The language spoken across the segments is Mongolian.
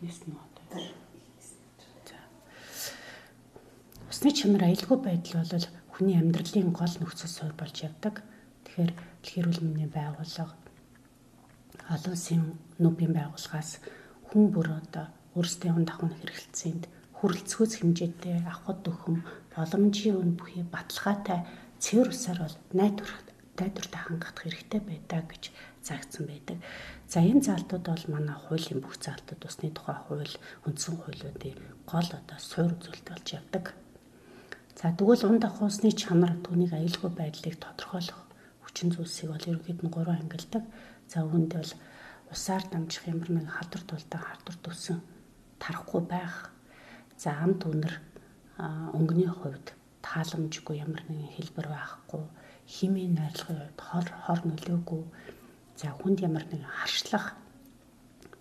хийсэн үү одоо. За. Усны чанар аюулгүй байдал бол хүний амьдралын гол нөхцөл суурь болж явдаг. Тэгэхээр дэлхийн эрүүл мэндийн байгууллага олон улсын нүүбийн байгууллагаас хүн бүр одоо өөрсдийн унд ахуйн хэрэгэлцээнд хүрэлцгөөс хэмжээтэй авахд дөхөм боломжийн үн бүхий баталгаатай цэвэр усаар бол найдвартай хангах хэрэгтэй байдаг гэж заагдсан байдаг. За энэ заалтууд бол манай хуулийн бүх заалтууд усны тухай хууль, үндсэн хуулиудын гол одоо суурь үзүүлэлт болж явдаг. За тэгвэл унд ахуй усны чанар түүнийг аюулгүй байдлыг тодорхойлох хүчин зүйлсийг бол ерөнхийд нь 3 ангилдаг. За үүнд бол усаар дамжих ямар нэгэн халдвар тулдаа халдвар төсөн тарахгүй байх. За амт үнэр өнгөний хувьд тааламжгүй ямар нэгэн хэлбэр байхгүй, химийн найрлагын хувьд хор нөлөөгүй. За хүнд ямар нэгэн харшлах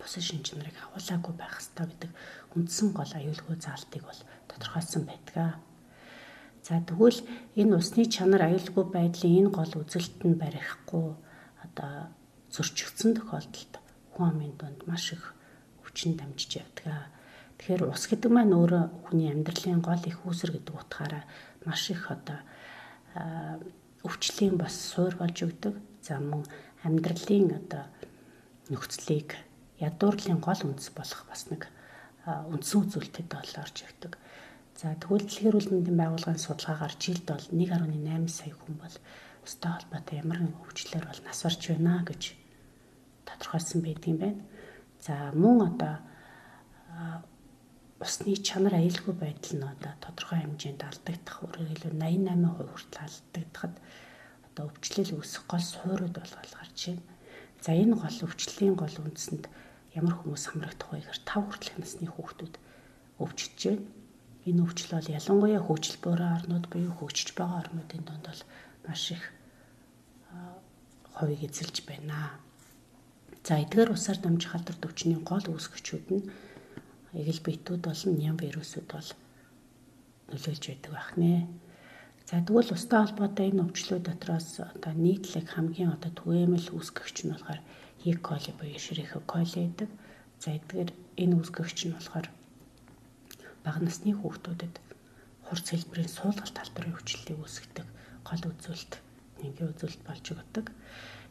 бус шин чанарыг агуулаагүй байх ёстой гэдэг үндсэн гол аюулгүй заалтыг бол тодорхойлсон байдаг. За тэгвэл энэ усны чанар аюулгүй байдлын энэ гол үзэлтэнд барихгүй одоо зөрчигдсөн тохиолдолд хүн амын дунд маш их хүчин дамжиж явдаг. Тэгэхээр ус гэдэг маань өөрөө хүний амьдралын гол их үүсвэр гэдэг утгаараа маш их одоо өвчлийн бас суурь болж өгдөг. За мөн амьдралын одоо нөхцөлийг ядуурлын гол үндэс болох бас нэг үндсэн үзүүлэлтэд бол орж ирдэг. За тэгвэл дэлхийн эрүүл мэндийн байгууллагын судалгаагаар жилд бол 1.8 сая хүн бол устай холбоотой ямар нэгэн өвчлөөр бол нас барж байна гэж тодорхойлсон байдаг юм байна. За мөн одоо усны чанар аюулгүй байдал нь одоо тодорхой хэмжээнд алдагдах, өөрөөр хэлбэл 88% хүртэл алдагдахад одоо өвчлөл үүсэх гол суурьуд бол гарч байна. За энэ гол өвчлөлийн гол үндсэнд ямар хүмүүс хамрагдах вэ гэхээр 5 хүртэлх насны хүүхдүүд өвчтөж байна. Энэ өвчл бол ялангуяа хөгжил буурай орнууд буюу хөгжиж байгаа орнуудын донд бол маш их хувийг эзэлж байна. За эдгээр усаар дамжих халдвар төвчний гол үүсгэгчүүд нь эгэл биетүүд болон ням вирусүүд бол нөлөөлж байдаг байх нэ. За тэгвэл устай холбоотой энэ өвчлүүд дотроос одоо нийтлэг хамгийн одоо түгээмэл үүсгэгч нь болохоор E. coli буюу Escherichia coli гэдэг. За эдгээр энэ үүсгэгч нь болохоор бага насны хүүхдүүдэд хурц хэлбэрийн суулгалт талбарын өвчлөлийг үүсгэдэг гол үзүүлэлт, нянгийн үзүүлэлт болж өгдөг.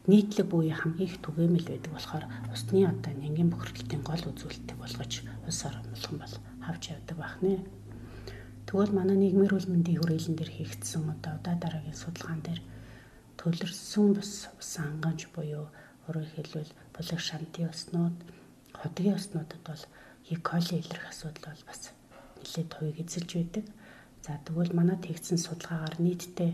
Нийтлэг буюу хамгийн их түгээмэл байдаг болохоор усны одоо нянгийн бохирдлын гол үзүүлэлтийг болгож ус оромлхон бол авч явдаг байх нэ. Тэгвэл манай нийгмийн эрүүл мэндийн хүрээлэн дээр хийгдсэн одоо удаа дараагийн судалгаан дээр төлөрсөн бус ус хангамж буюу өөрөөр хэлбэл булаг шантын уснууд, хотгийн уснуудад бол E. coli илэрх асуудал бол бас нэлээд хувийг эзэлж байдаг. За тэгвэл манад хийгдсэн судалгаагаар нийтдээ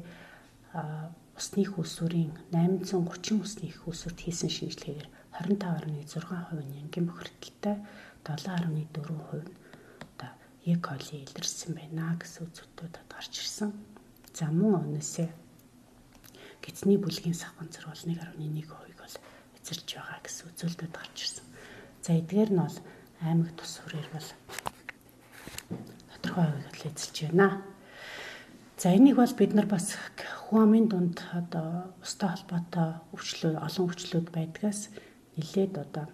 усны их усүрийн 830 усны их усүрт хийсэн шинжилгээгээр 25.6% нь нянгийн бохирдолтой, 7.4% нь одоо E. coli илэрсэн байна гэсэн үзүүлэлтүүд гарч ирсэн. За мөн өнөөсөө гидсний бүлгийн савганцар бол 1.1% бол эзэлж байгаа гэсэн үзүүлэлтүүд гарч ирсэн. За эдгээр нь бол аймаг тус хүрээр бол тодорхой хувийг эзэлж байна. За энийг бол бид нар бас хүн амын дунд одоо устай холбоотой олон өвчлүүд байдгаас нэлээд одоо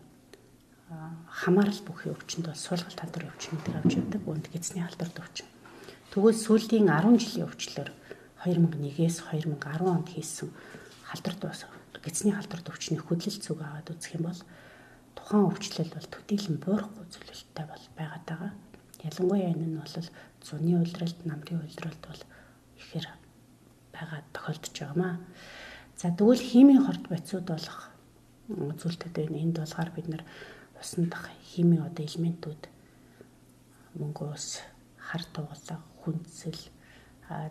хамаарал бүхий өвчнөд бол суулгалт халдварын өвчнүүдийг авч явдаг. Үүнд гидсний халдварт өвчин. Тэгвэл сүүлийн 10 жилийн өвчлөөр 2001-ээс 2010 онд хийсэн гидсний халдварт өвчний хөдөлгөөн зүг аваад үзэх юм бол тухайн өвчлөл бол төдийлөн буурахгүй зүйлэлттэй бол байгаад байгаа. Ялангуяа энэ нь бол зуны улиралд, намрын улиралд бол ихээр байгаад тохиолдож байгаамаа. За тэгвэл химийн хорт бодисууд болох үзүүлэлтүүд байна. Энд болохоор бид нар усанд дах химийн одоо элементүүд мөнгө ус, хар тугалга, хүнсэл,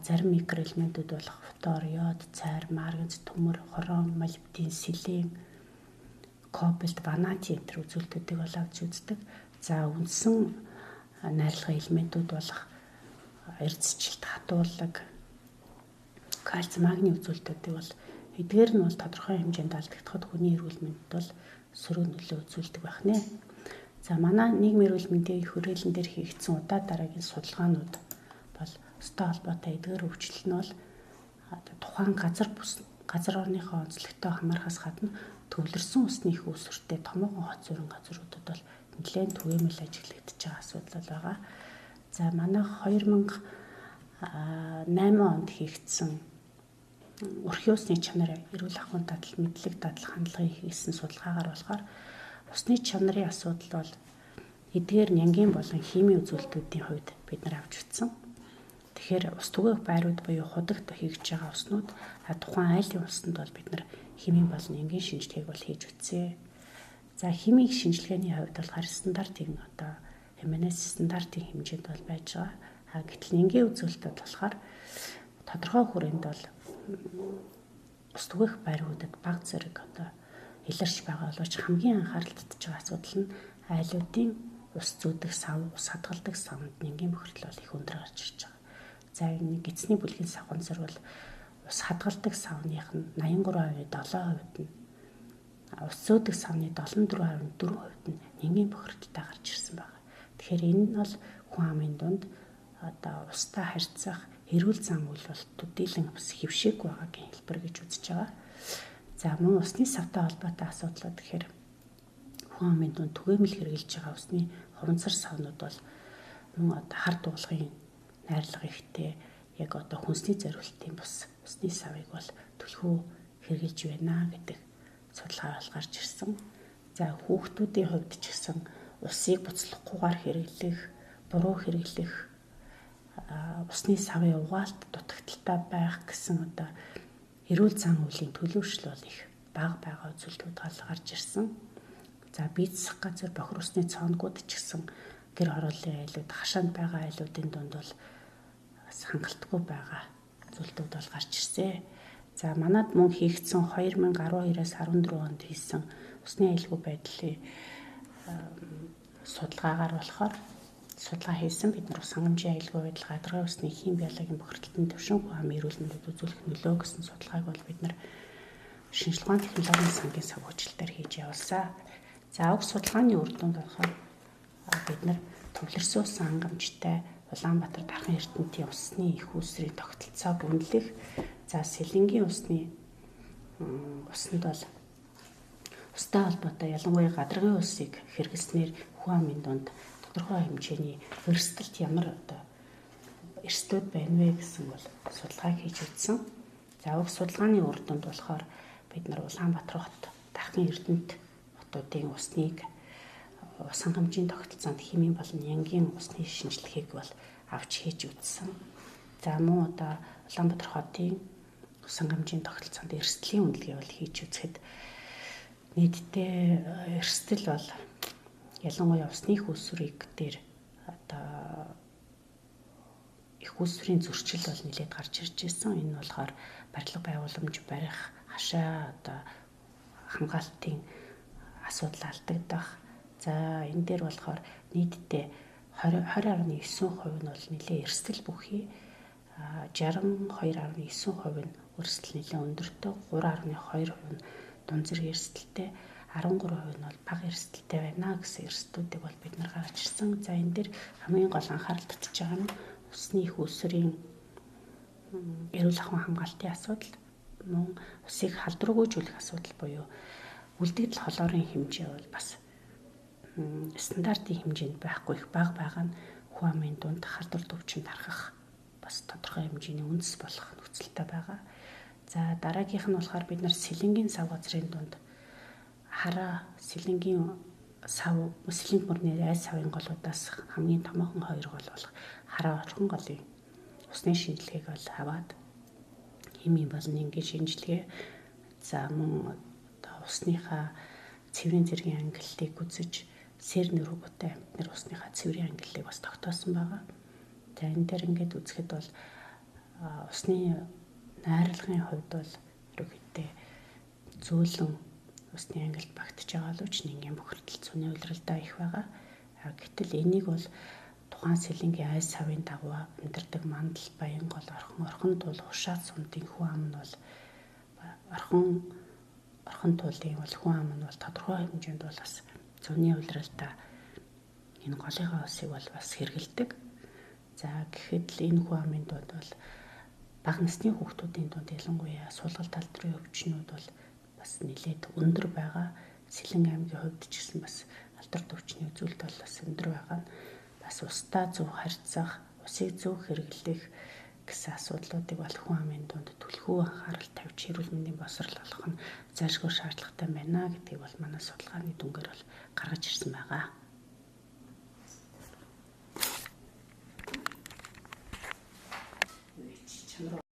зарим микроэлементүүд болох фтор, йод, цайр, марганц, төмөр, хорон, молибден, селен, кобальт, ванадий энэ үзүүлэлтүүдийг бол авч үздэг. За үндсэн найрлагын элементүүд болох эрдэсчлэлт, хатуулаг, кальц, магний үзүүлэлтүүдийг бол эдгээр нь бол тодорхой хэмжээнд алдагдахад хүний эрүүл мэндэд бол сөрөг нөлөө үзүүлдэг байх нэ. За манай нийгмийн эрүүл мэндийн хүрээлэн дээр хийгдсэн удаа дараагийн судалгаанууд бол устай холбоотой эдгээр өвчлөл нь бол тухайн газар орныхоо онцлогтой хамаарахаас гадна төвлөрсөн усны их үүсвэртэй томоохон хот зүрэн газруудад бол нэлээд түгээмэл ажиглагдаж байгаа асуудал байгаа. За манайх 2008 онд хийгдсэн өрхийн усны чанар эрүүл ахуйн дадал мэдлэг дадал хандлагын хийсэн судалгаагаар болохоор усны чанарын асуудал бол эдгээр нянгийн болон химийн үзүүлэлтүүдийн хувьд бид нар авч утсан. Тэгэхээр ус түгээх байрууд буюу худагт хийгдэж байгаа уснууд тухайн айлын усанд бол бид нар химийн болон нянгийн шинжилгээг бол хийж үтсэн. За химийн шинжилгээний хувьд болохоор стандартын МНС стандартын хэмжээнд бол байж байгаа. Гэтэл нянгийн үзүүлэлтэд болохоор тодорхой хүрээнд бол ус түгээх байруудад баг зэрэг илэрч байгаа боловч хамгийн анхаарал татж байгаа асуудал нь айлуудын ус зүүдэг сав, ус хадгалдаг савнд нянгийн бохирдол бол их өндөр гарч ирж байгаа. За энэ гидсний бүлгийн савганцар бол ус хадгалдаг савных нь 83%, 7% нь ус зөөдөг савны 74.4% нь нянгийн бохирдолтой гарч ирсэн байна. Тэгэхээр энэ нь бол хүн амын дунд устай харьцах эрүүл зам үйлдвэрлэлтүүд дийлэн бас хэвшээгүй байгаагийн хэлбэр гэж үзэж байгаа. За мөн усны савтай холбоотой асуудлууд гэхээр хүн амын дунд түгээмэл хэрэгжилж байгаа усны хуванцар савнууд бол мөн хар дуулахын найрлага ихтэй яг хүнсний зориултын бус усны савыг бол түлхүү хэрэгжилж байна гэдэг судалгаа бол гарч ирсэн. За хүүхдүүдийн хувьд ч гэсэн усыг буцлахгүйгээр хэрэглэх, буруу хэрэглэх, усны савын угаалт дутагдaltaй байх гэсэн эрүүл зан үйлийн төлөвшил бол их бага байгаа үзүүлэлтүүд гарч ирсэн. За бие засах газар бохир усны цооногуд ч гэсэн гэр хорооллын айлууд, хашаанд байгаа айлуудын дунд бол хангалтгүй байгаа зүйлүүд бол гарч ирсэн. За манад мөн хийгдсэн 2012-аас 14 онд хийсэн усны аюулгүй байдлын судалгаагаар болохоор судалгаа хийсэн бид нар ус хангамжийн аюулгүй байдал гадаргын усны хим биологийн бохирдлын төвшин хүн амын эрүүл мэндэд үзүүлэх нөлөө гэсэн судалгааг бол бид нар шинжилгээ ухааны технологийн сангийн савгуучлалтаар хийж явуулсан. За уг судалгааны үр дүнд болохоор бид нар төвлөрсөн ус хангамжтай Улаанбаатар дархан эрдэнэтийн усны их үүсвэрийн тогтолцоог үнэлэх. За сэлэнгийн усны усанд бол устай холбоотой ялангуяа гадаргын усыг хэрэглэснээр хүн амын дунд тодорхой хэмжээний эрсдэлт ямар эрсдлүүд байна вэ гэсэн бол судалгааг хийж үзсэн. За уг судалгааны үр дүнд болохоор бид нар Улаанбаатар хот дархан эрдэнэт хотуудын усныг ус хангамжийн тогтолцоонд химийн болон нянгийн усны шинжилгээг бол авч хийж үзсэн. За мөн Улаанбаатар хотын ус хангамжийн тогтолцоонд эрсдлийн үнэлгээ бол хийж үзэхэд нийтдээ эрсдэл бол ялангуяа усны их үүсвэрийг дээр их үүсвэрийн зөрчил бол нэлээд гарч ирж байсан. Энэ болохоор барилга байгууламж барих, хашаа хамгаалтын асуудал алдагдах. За энэ дээр болохоор нийтдээ 20.9% нь бол нэлээд эрсдэл бүхий, 62.9% нь эрсдэл нэлээд өндөртэй, 3.2% нь дунд зэрэг эрсдэлтэй, 13% нь бол бага эрсдэлтэй байна гэсэн эрсдлүүдийг бол бид нар гаргаж ирсэн. За энэ дээр хамгийн гол анхаарал татж байгаа нь усны их үүсвэрийн эрүүл ахуйн хамгаалтын асуудал, мөн усыг халдваргүйжүүлэх асуудал буюу үлдэгдэл холоорын хэмжээ бол бас стандартын хэмжээнд байхгүй их бага байгаа нь хүн амын дунд халдвар төвчөнд харахах бас тодорхой хэмжээний үндэс болох нөхцөлтэй байгаа. За дараагийнх нь болохоор бид нар сэлэнгийн сав газрын дунд хараа сэлэнгийн сав сэлэнг мөрний айс савын голуудаас хамгийн томоохон хоёр гол болох хараа орхон голын усны шинжилгээг бол аваад химийн болон нянгийн шинжилгээ, за мөн усныхаа цэврийн зэргийн ангиллыг үзэж сэр нөрөөгтэй амтнэр усныхаа цэврийн ангиллыг бас тогтоосон байгаа. За энэ дээр ингээд үзэхэд бол усны найрлагын хувьд бол ерөнхийдөө зөөлөн усны ангилд багтж байгаа л ч нянгийн бохирдол цөний улиралдаа их байгаа. Гэтэл энийг бол тухайн сэлэнгийн айс савын дагуу амьдардаг мандал, баянгол, орхон тул, хушаад сумдын хүн ам нь бол орхон тулын бол хүн ам нь бол тодорхой хэмжээнд бол бас цөний улиралдаа энэ голынхаа усыг бол бас хэрэгэлдэг. За гэхэд л энэ хүн амын дунд бол бага насны хүүхдүүдийн дунд ялангуяа суулгалт алдрын өвчнүүд бол бас нэлээд өндөр байгаа. Сэлэн аймгийн хувьд ч гэсэн бас дотор төвчний үзүүлэлт бол бас өндөр байгаа нь бас устдаа зөв харьцах, усыг зөв хэрэглэх гэсэн асуудлуудыг бол хүн амын дунд түлхүү анхаарал тавьж эрүүл мэндийн боловсрол олох нь зайлшгүй шаардлагатай байна гэдгийг бол манай судалгааны дүнгээр бол гаргаж ирсэн байгаа.